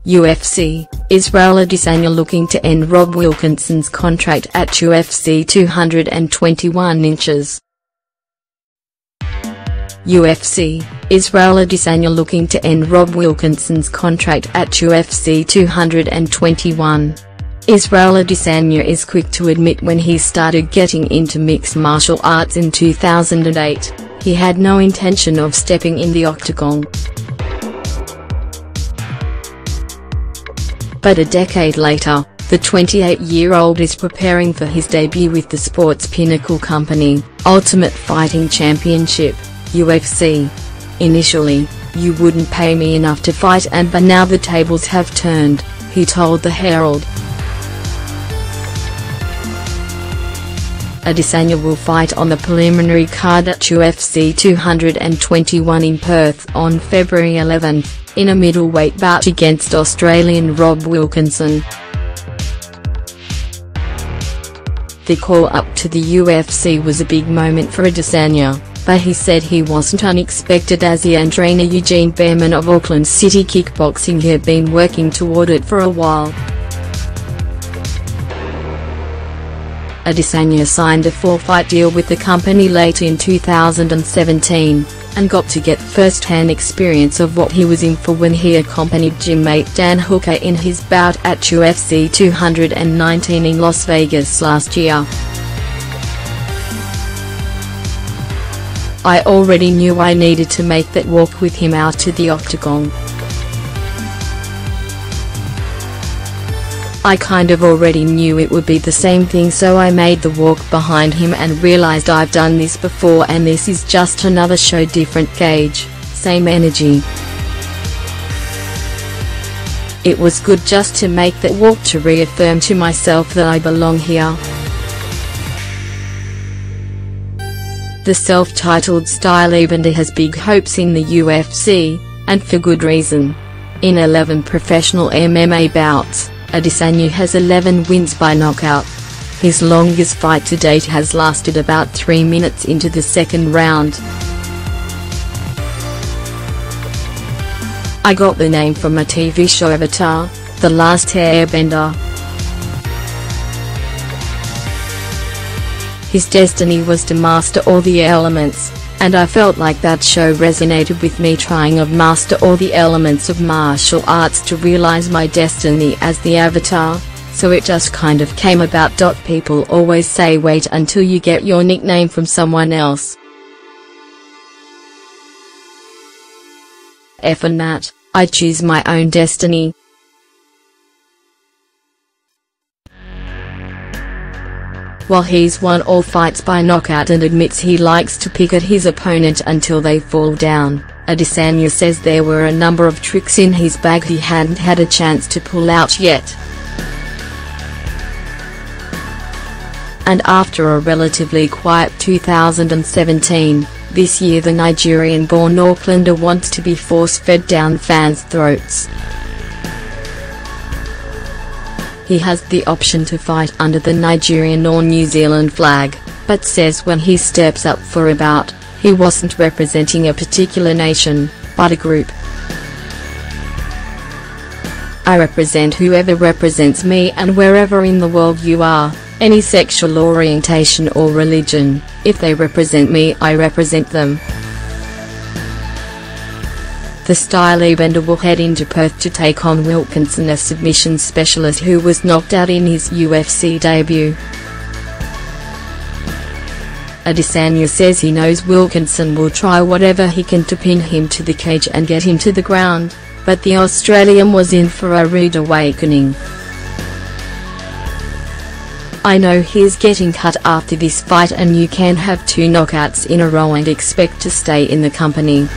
UFC, Israel Adesanya looking to end Rob Wilkinson's contract at UFC 221 inches. UFC, Israel Adesanya looking to end Rob Wilkinson's contract at UFC 221. Israel Adesanya is quick to admit when he started getting into mixed martial arts in 2008, he had no intention of stepping in the octagon. But a decade later, the 28-year-old is preparing for his debut with the sport's pinnacle company, Ultimate Fighting Championship, UFC. Initially, "You wouldn't pay me enough to fight, but now the tables have turned," he told the Herald. Adesanya will fight on the preliminary card at UFC 221 in Perth on February 11, in a middleweight bout against Australian Rob Wilkinson. The call-up to the UFC was a big moment for Adesanya, but he said he wasn't unexpected as he and trainer Eugene Behrman of Auckland City Kickboxing had been working toward it for a while. Adesanya signed a 4-fight deal with the company late in 2017, and got to get first-hand experience of what he was in for when he accompanied gymmate Dan Hooker in his bout at UFC 219 in Las Vegas last year. "I already knew I needed to make that walk with him out to the octagon. I kind of already knew it would be the same thing, so I made the walk behind him and realized I've done this before and this is just another show, different cage, same energy. It was good just to make that walk to reaffirm to myself that I belong here." The self-titled stylebender has big hopes in the UFC, and for good reason. In 11 professional MMA bouts, Adesanya has 11 wins by knockout. His longest fight to date has lasted about 3 minutes into the second round. "I got the name from a TV show, Avatar: The Last Airbender. His destiny was to master all the elements, and I felt like that show resonated with me, trying to master all the elements of martial arts to realize my destiny as the Avatar, so it just kind of came about." People always say wait until you get your nickname from someone else. Effing that, I choose my own destiny. While he's won all fights by knockout and admits he likes to pick at his opponent until they fall down, Adesanya says there were a number of tricks in his bag he hadn't had a chance to pull out yet. And after a relatively quiet 2017, this year the Nigerian-born Aucklander wants to be force-fed down fans' throats. He has the option to fight under the Nigerian or New Zealand flag, but says when he steps up for a bout, he wasn't representing a particular nation, but a group. "I represent whoever represents me, and wherever in the world you are, any sexual orientation or religion, if they represent me, I represent them." The stylebender will head into Perth to take on Wilkinson, a submission specialist who was knocked out in his UFC debut. Adesanya says he knows Wilkinson will try whatever he can to pin him to the cage and get him to the ground, but the Australian was in for a rude awakening. "I know he's getting cut after this fight, and you can have 2 knockouts in a row and expect to stay in the company.